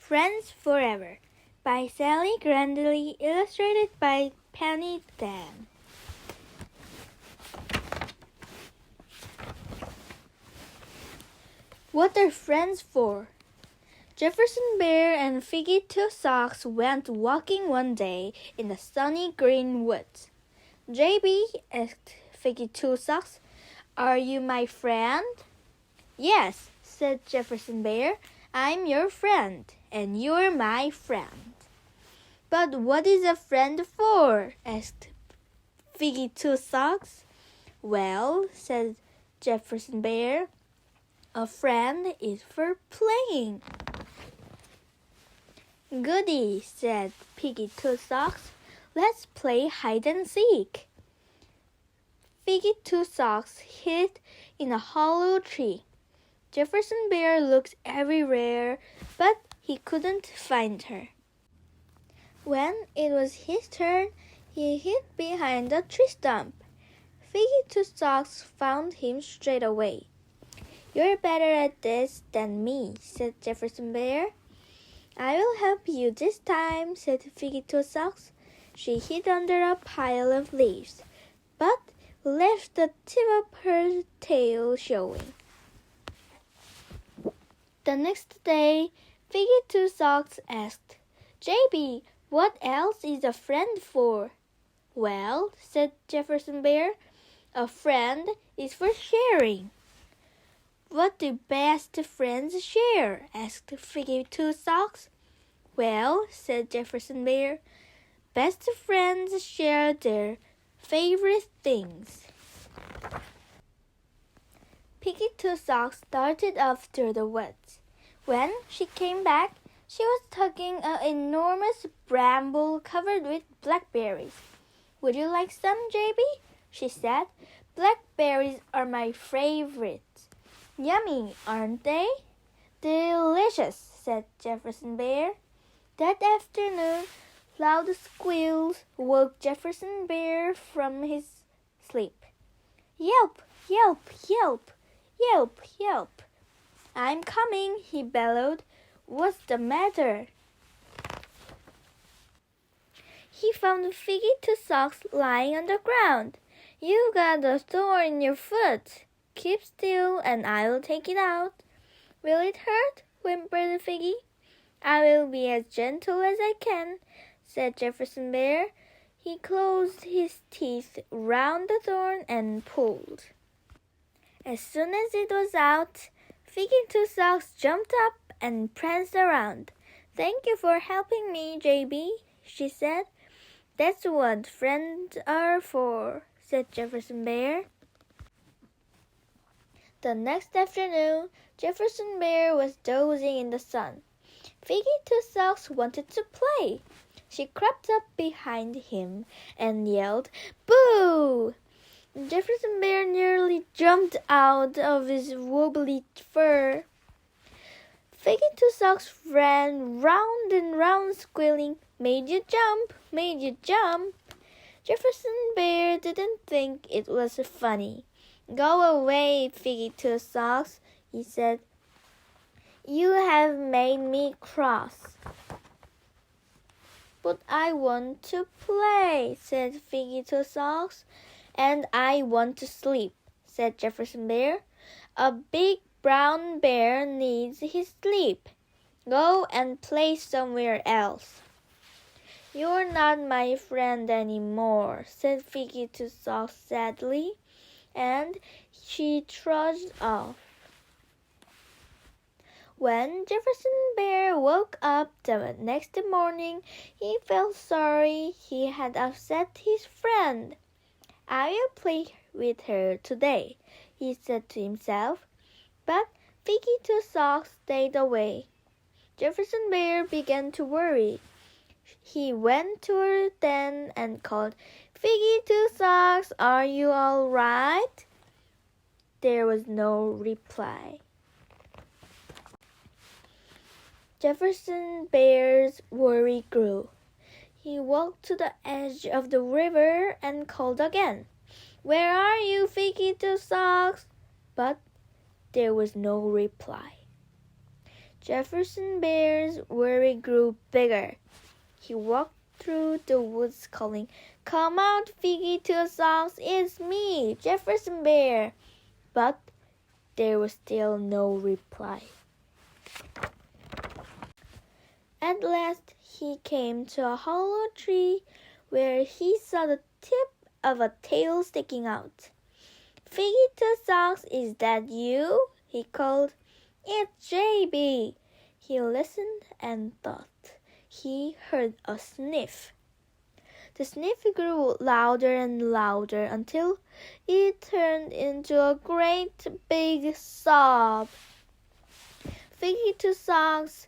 Friends Forever by Sally Grindely, illustrated by Dann. What are friends for? Jefferson Bear and Figgy Two Socks went walking one day in the sunny green woods. JB, asked Figgy Two Socks, "Are you my friend?" "Yes," said Jefferson Bear. "I'm your friend, and you're my friend." "But what is a friend for?" asked Figgy Two Socks. "Well," said Jefferson Bear, "a friend is for playing." "Goody," said Piggy Two Socks. "Let's play hide and seek." Figgy Two Socks hid in a hollow tree. Jefferson Bear looked everywhere, but he couldn't find her. When it was his turn, he hid behind a tree stump. Figgy Two Socks found him straight away. "You're better at this than me," said Jefferson Bear. "I will help you this time," said Figgy Two Socks. She hid under a pile of leaves, but left the tip of her tail showing. The next day, Figgy Two Socks asked, "JB, what else is a friend for?" "Well," said Jefferson Bear, "a friend is for sharing." "What do best friends share?" asked Figgy Two Socks. "Well," said Jefferson Bear, "best friends share their favorite things." Piggy Two Socks started off through the woods. When she came back, she was tugging an enormous bramble covered with blackberries. "Would you like some, JB?" she said. "Blackberries are my favorite." "Yummy, aren't they?" "Delicious," said Jefferson Bear. That afternoon, loud squeals woke Jefferson Bear from his sleep. "Yelp, yelp, yelp, yelp, yelp." "I'm coming," he bellowed. "What's the matter?" He found Figgy Two Socks lying on the ground. "You've got a thorn in your foot. Keep still and I'll take it out." "Will it hurt?" whimpered Figgy. "I will be as gentle as I can," said Jefferson Bear. He closed his teeth round the thorn and pulled. As soon as it was out, Figgy Two Socks jumped up and pranced around. "Thank you for helping me, JB," she said. "That's what friends are for," said Jefferson Bear. The next afternoon, Jefferson Bear was dozing in the sun. Figgy Two Socks wanted to play. She crept up behind him and yelled, "Boo!" Jefferson Bear nearly jumped out of his wobbly fur. Figgy Two Socks ran round and round squealing, "Made you jump, made you jump." Jefferson Bear didn't think it was funny. "Go away, Figgy Two Socks," he said. "You have made me cross." "But I want to play," said Figgy Two Socks. "And I want to sleep," said Jefferson Bear. "A big brown bear needs his sleep. Go and play somewhere else." "You're not my friend anymore," said Figgy Two Socks sadly, and she trudged off. When Jefferson Bear woke up the next morning, he felt sorry he had upset his friend. "I will play with her today," he said to himself. But Figgy Two Socks stayed away. Jefferson Bear began to worry. He went to her den and called, "Figgy Two Socks, are you all right?" There was no reply. Jefferson Bear's worry grew. He walked to the edge of the river and called again, "Where are you, Figgy Two Socks?" But there was no reply. Jefferson Bear's worry grew bigger. He walked through the woods calling, "Come out, Figgy Two Socks, it's me, Jefferson Bear." But there was still no reply. At last he came to a hollow tree where he saw the tip of a tail sticking out. "Figgy Two Socks, is that you?" he called. "It's JB." He listened and thought he heard a sniff. The sniff grew louder and louder until it turned into a great big sob. "Figgy Two Socks,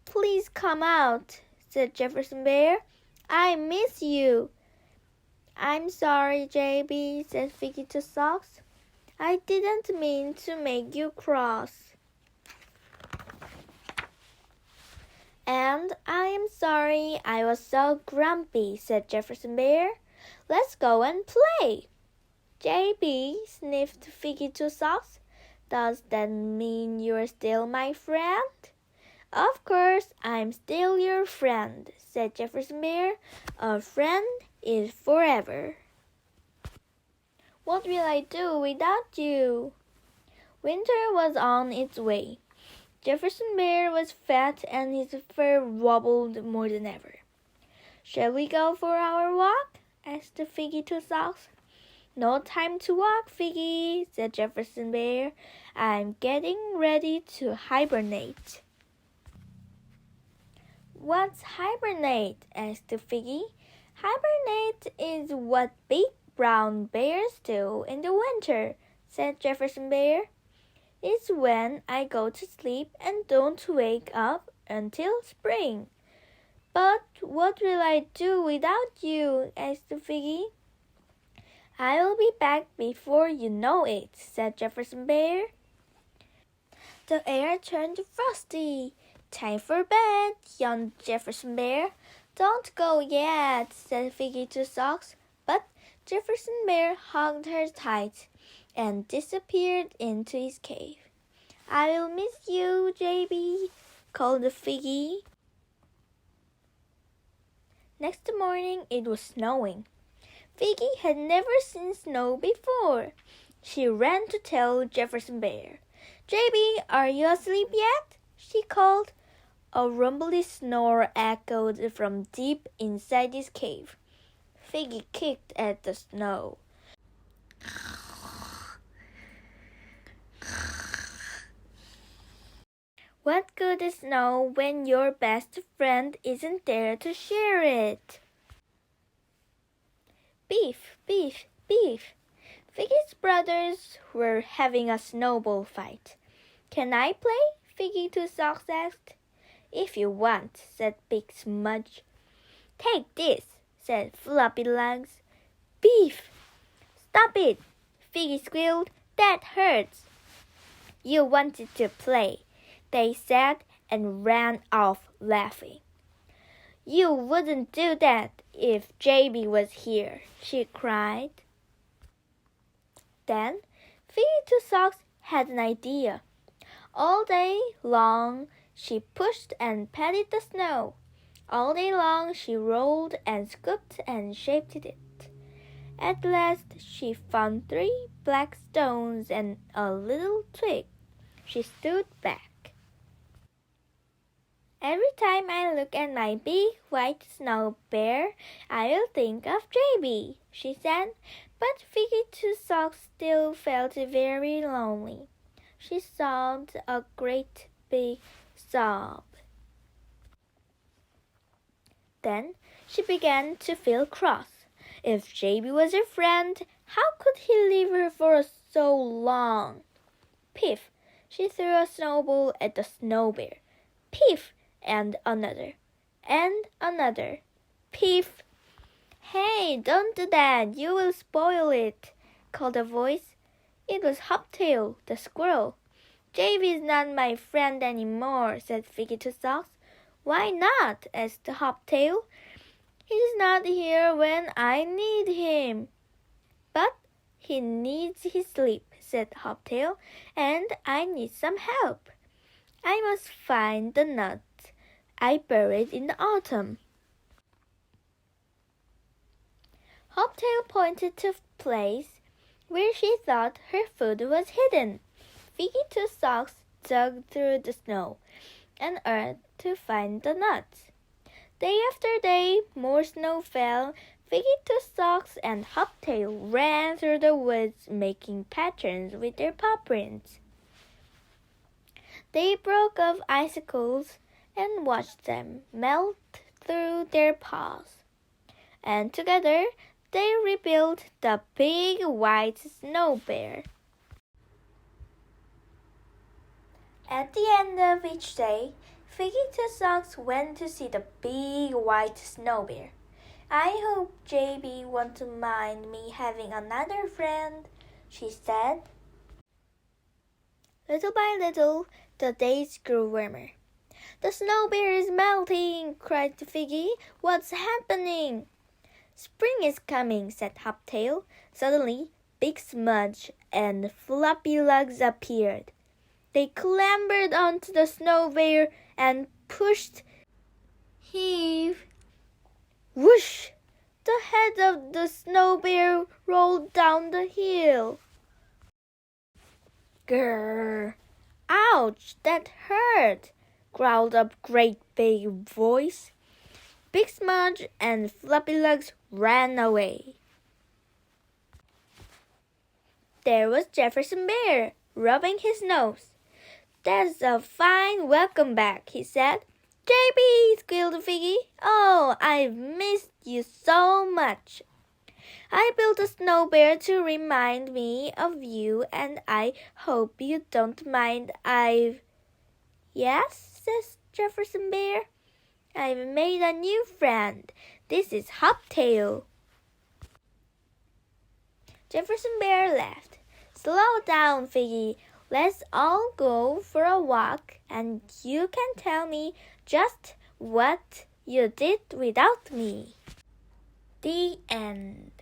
please come out," said Jefferson Bear. "I miss you." "I'm sorry, JB," said Figgy Two Socks. "I didn't mean to make you cross." "And I am sorry I was so grumpy," said Jefferson Bear. "Let's go and play." "JB," sniffed Figgy Two Socks, "does that mean you're still my friend?" "Of course I'm still your friend," said Jefferson Bear. "A friend is forever." "What will I do without you?" Winter was on its way. Jefferson Bear was fat and his fur wobbled more than ever. "Shall we go for our walk?" asked Figgy Two Socks. "No time to walk, Figgy," said Jefferson Bear. "I'm getting ready to hibernate." "What's hibernate?" asked Figgy. "Hibernate is what big brown bears do in the winter," said Jefferson Bear. "It's when I go to sleep and don't wake up until spring." "But what will I do without you?" asked Figgy. "I'll be back before you know it," said Jefferson Bear. The air turned frosty. "Time for bed," yawned Jefferson Bear. "Don't go yet," said Figgy Two Socks. But Jefferson Bear hugged her tight and disappeared into his cave. "I'll miss you, JB," called Figgy. Next morning it was snowing. Figgy had never seen snow before. She ran to tell Jefferson Bear. "JB, are you asleep yet?" she called. A rumbly snore echoed from deep inside his cave. Figgy kicked at the snow. What good is snow when your best friend isn't there to share it? Beef, beef, beef. Figgy's brothers were having a snowball fight. "Can I play?" Figgy Two Socks asked. "If you want," said Big Smudge. "Take this," said Floppy Legs. "Beef!" "Stop it!" Figgy squealed. "That hurts." "You wanted to play," they said, and ran off laughing. "You wouldn't do that if JB was here," she cried. Then Figgy Two Socks had an idea. All day long she pushed and patted the snow. All day long she rolled and scooped and shaped it. At last she found 3 black stones and a little twig. She stood back. "Every time I look at my big white snow bear, I'll think of JB," she said. But Figgy Two Socks still felt very lonely. She sobbed a great big sob. Then she began to feel cross. If JB was her friend, how could he leave her for so long? Piff! She threw a snowball at the snow bear. Piff! And another. And another. Piff! "Hey, don't do that. You will spoil it," called a voice. It was Hoptail, the squirrel. "JB is not my friend anymore," said Figgy Two Socks. "Why not?" asked Hoptail. "He's not here when I need him." "But he needs his sleep," said Hoptail, "and I need some help." I must find the nuts I buried in the autumn. Hoptail pointed to the place where she thought her food was hidden. Figgy Two Socks dug through the snow and earth to find the nuts. Day after day, more snow fell. Figgy Two Socks and Hoptail ran through the woods, making patterns with their paw prints. They broke off icicles and watched them melt through their paws. And together, they rebuilt the big white snow bear. At the end of each day, Figgy Two Socks went to see the big white snow bear. I hope JB won't mind me having another friend, she said. Little by little, the days grew warmer. The snow bear is melting, cried Figgy. What's happening? Spring is coming, said Hoptail. Suddenly, Big Smudge and Floppy Legs appeared. They clambered onto the snow bear and pushed. Heave! Whoosh! The head of the snow bear rolled down the hill. Grrr! Ouch! That hurt! Growled a great big voice. Big Smudge and Floppy Legs ran away. There was Jefferson Bear, rubbing his nose. That's a fine welcome back, he said. JB, squealed Figgy. Oh, I've missed you so much. I built a snow bear to remind me of you, and I hope you don't mind. Yes, says Jefferson Bear. I've made a new friend. This is Hoptail. Jefferson Bear laughed. Slow down, Figgy. Let's all go for a walk, and you can tell me just what you did without me. The end.